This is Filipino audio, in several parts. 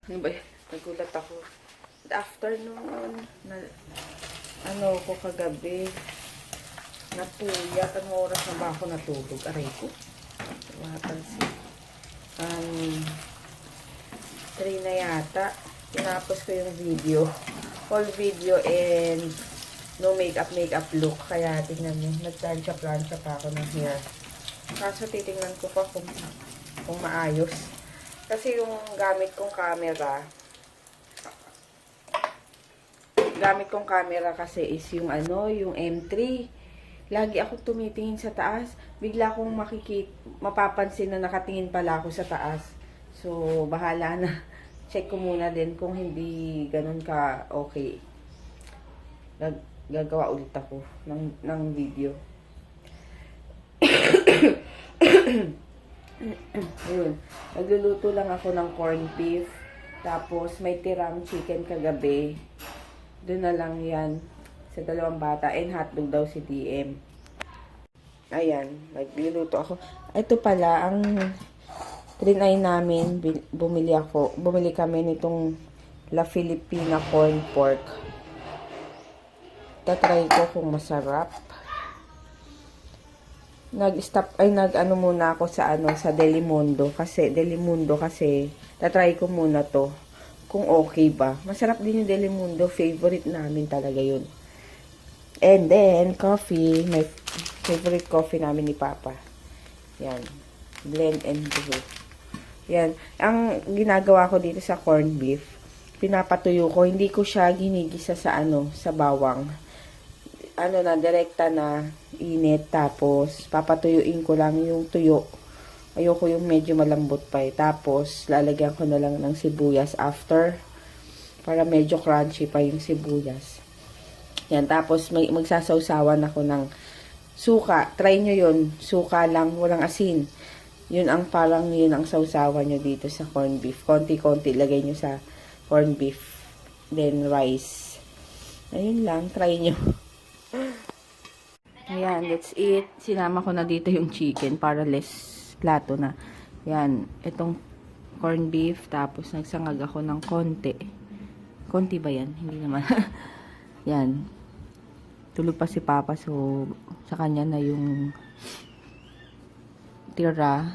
Ano ba yun? Nagulat ako. Afternoon, na, ano ko kagabi, natuyat. Anong oras na ba ako natulog? Aray ko. Mapansin. 3 na yata. Tinapos ko yung video. Whole video and no makeup look. Kaya tingnan nyo, nagplansya pa ako ng hair. Kaso titingnan ko pa kung maayos. Kasi yung gamit kong camera kasi is yung yung M3. Lagi ako tumitingin sa taas. Bigla akong mapapansin na nakatingin pala ako sa taas. So, bahala na. Check ko muna din kung hindi ganun ka okay. Gagawa ulit ako ng video. Ayun. Nagluluto lang ako ng corned beef. Tapos, may tirang chicken kagabi. Doon na lang yan. Sa 2 bata. And hotdog daw si DM. Ayan. Nagluluto ako. Ito pala, ang trinay namin, bumili kami nitong La Filipina corn pork. Tatry ko kung masarap. Nag-ano muna ako sa Delimundo kasi tatry ko muna to kung okay ba. Masarap din yung Delimundo, favorite namin talaga yun. And then coffee, my favorite coffee namin ni Papa. Yan, blend and brew. Yan, ang ginagawa ko dito sa corned beef, pinapatuyo ko, hindi ko siya ginigisa sa sa bawang. Direkta na init, tapos papatuyuin ko lang yung tuyo. Ayoko yung medyo malambot pa eh. Tapos lalagyan ko na lang ng sibuyas after para medyo crunchy pa yung sibuyas. Yan, tapos magsasawsawan ako ng suka. Try nyo yun, suka lang, walang asin. Yun ang sausawan nyo dito sa corned beef. Konti-konti lagay nyo sa corned beef. Then rice. Ayun lang, try nyo. Ayan, that's it. Sinama ko na dito yung chicken para less plato na. Yan, itong corned beef. Tapos nagsangag ako ng konti. Konti ba yan? Hindi naman. Yan. Tulog pa si Papa, so sa kanya na yung tira.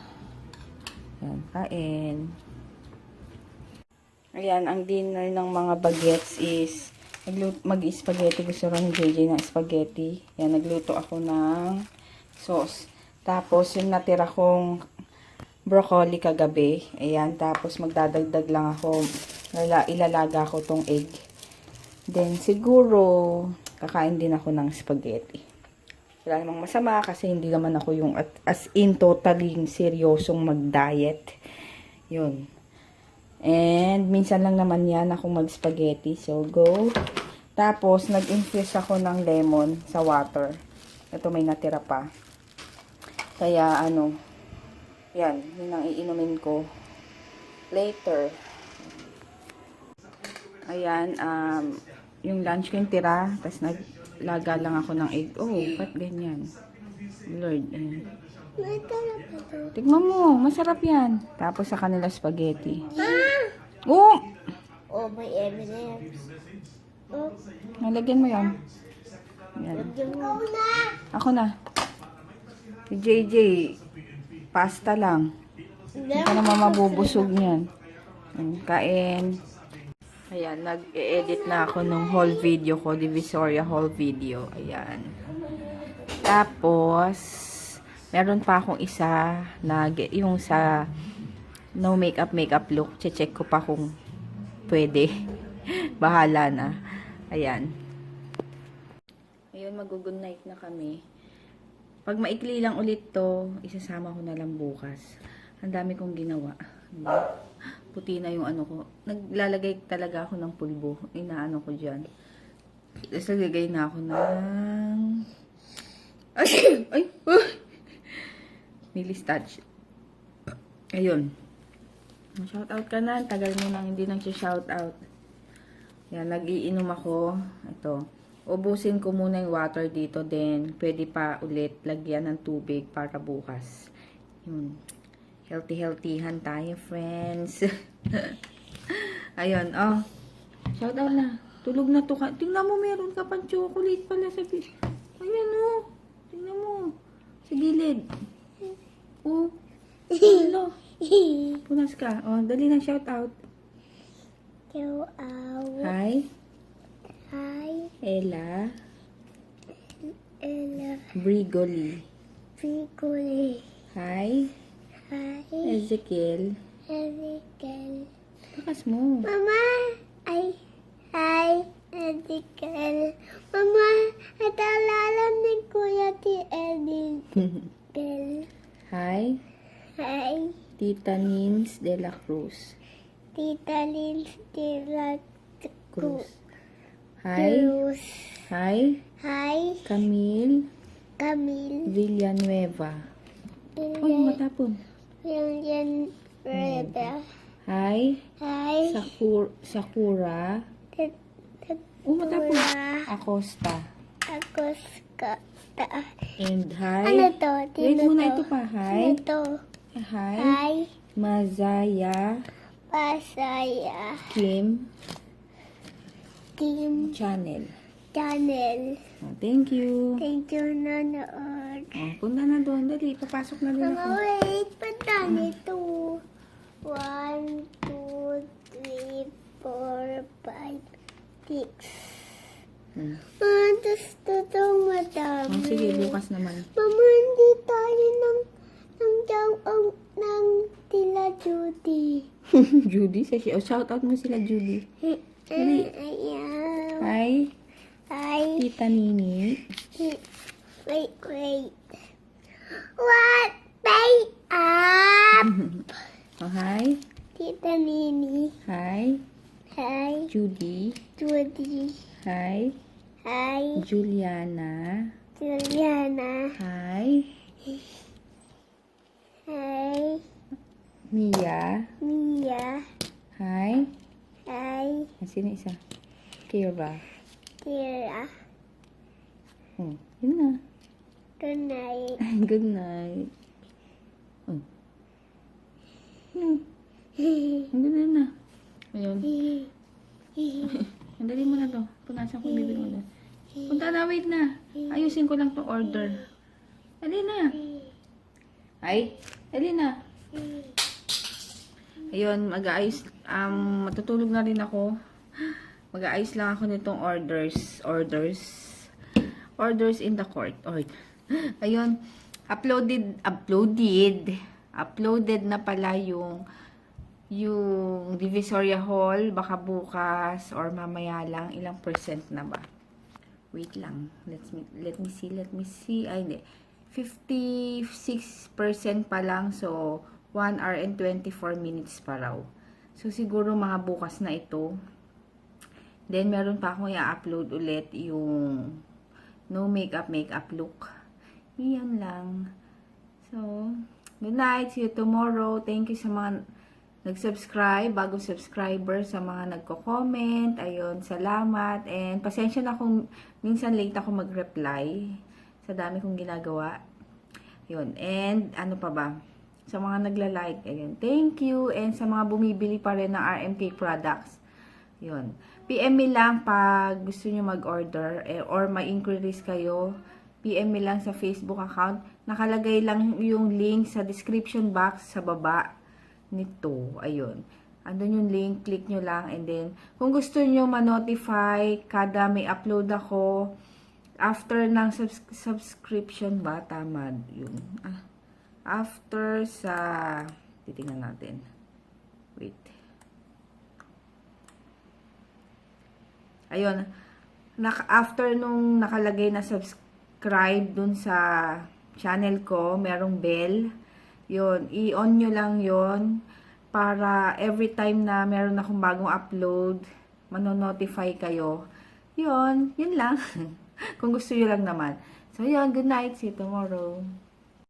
Yan, kain. Ayan, ang dinner ng mga bagets is mag-spaghetti. Gusto rin ni JJ ng spaghetti. Yan, nagluto ako ng sauce. Tapos, yung natira kong broccoli kagabi. Ayan, tapos magdadagdag lang ako. Ilalaga ko tong egg. Then, siguro, kakain din ako ng spaghetti. Wala namang masama kasi hindi naman ako yung as in totally seryosong mag-diet. Yun. And, minsan lang naman yan ako mag-spaghetti. So, go. Tapos, nag-infuse ako ng lemon sa water. Ito may natira pa. Kaya, yan. Yun ang iinumin ko later. Ayan, yung lunch ko yung tira. Tapos, naglaga lang ako ng egg. Oh, ba't ganyan? Lord, ayan. Tignan mo, masarap yan. Tapos sa kanila spaghetti. Oh! Oh, may M&M's. Oh, Nalagyan mo yan. Yan. Ako na. Si JJ, pasta lang. Hindi ka naman mabubusog niyan. Kain. Ayan, nag-e-edit na ako ng whole video ko. Divisoria whole video. Ayan. Tapos, meron pa akong isa na yung sa no makeup look. Check ko pa kung pwede. Bahala na. Ayan. Ayun, mag-good night na kami. Pag maikli lang ulit to, isasama ko na lang bukas. Ang dami kong ginawa. Puti na yung ko. Naglalagay talaga ako ng pulbo. Inaano ko dyan. Tapos nagagay na ako ng ay! Milistach. Ayun. Shoutout ka na. Tagal mo nang hindi nang shoutout. Yan, nag-iinom ako. Ito. Ubusin ko muna yung water dito. Then, pwede pa ulit lagyan ng tubig para bukas. Yun. Healthy-healthyhan tayo, friends. Ayun, oh. Shout out na. Tulog na to. Tingnan mo, meron ka pang chocolate pala sa... Ayan, oh. Tingnan mo. Sa gilid. Oh. Hello. Punas ka. Oh, dali na shout out. Go out. Hi. Hi. Ella. Ella. Brigoli. Piccoli. Hi. Hi. Ezekiel. Ezekiel. Lakas mo. Mama. Ay. Hi. Ezekiel. Mama. At alala ni Kuya ti Ezekiel. Hi. Hi. Tita Nins de la Cruz. Tita Lynn de la Cruz. Hi. Cruz. Hi. Hi. Camille Camille. Villanueva. Uy, matapon. William Reba. Hi. Hi. Sakura. Matapon. Acosta. Ako ska. And hi. Ano to? Wait Sino muna to? ito pa. Hi. Ano to? Hi. Hi. Mazaya Pasaya. Kim Team Channel. Channel. Oh, thank you. Thank you, nanood. Oh, punta na doon. Dali, papasok na din Mga ako. wait, punta nito. 1, 2, 3, 4, 5, 6. Tapos itong madami. Oh, sige, bukas naman. Mama, hindi tayo ng tila Judy. Judy, shout out mo sila, Judy. Dali. Ayan. Hi, Hi. Tita Nini. Wait. What? Pay up! Oh, hi. Tita Nini. Hi, Hi. Judy. Judy. Hi, Hi. Juliana. Juliana. Hi, Hi. Mia. Mia. Hi. Hi. Sino isa? Kira. Tira. Yun na. Good night. Good night. Ang ganda na. Ayun. Andali mo na to. Punasan ko yung bibig mo doon. Punta na, wait na. Ayusin ko lang to order. Dali na. Ay, dali na. Ayun, mag-aayos. Matutulog na rin ako. Mag-aayos lang ako nitong orders in the court. Ayun, uploaded na pala yung Divisoria Hall. Baka bukas or mamaya lang. Ilang percent na ba? Wait lang. Let me see. Ay, hindi. 56% pa lang. So, 1 hour and 24 minutes pa raw. So, siguro mga bukas na ito. Then, meron pa akong i-upload ulit yung no makeup look. Iyan lang. So, good night. See you tomorrow. Thank you sa mga nag-subscribe, bagong subscriber, sa mga nagko-comment. Ayun, salamat. And pasensya na kung minsan late ako mag-reply sa dami kong ginagawa. Ayun. And ano pa ba? Sa mga nagla-like, ayun. Thank you. And sa mga bumibili pa rin ng RMK products. Ayun. PM me lang pag gusto nyo mag-order or ma-inquiries kayo. PM me lang sa Facebook account. Nakalagay lang yung link sa description box sa baba nito. Ayun. Andun yung link. Click nyo lang. And then, kung gusto nyo ma-notify kada may upload ako, after ng subscription ba? Tama yun. After sa... titingnan natin. Wait. Ayun. After nung nakalagay na subscribe dun sa channel ko, merong bell. Yun. I-on nyo lang yun para every time na meron akong bagong upload, manonotify kayo. Yun. Yun lang. Kung gusto nyo lang naman. So, yun. Good night. See you tomorrow.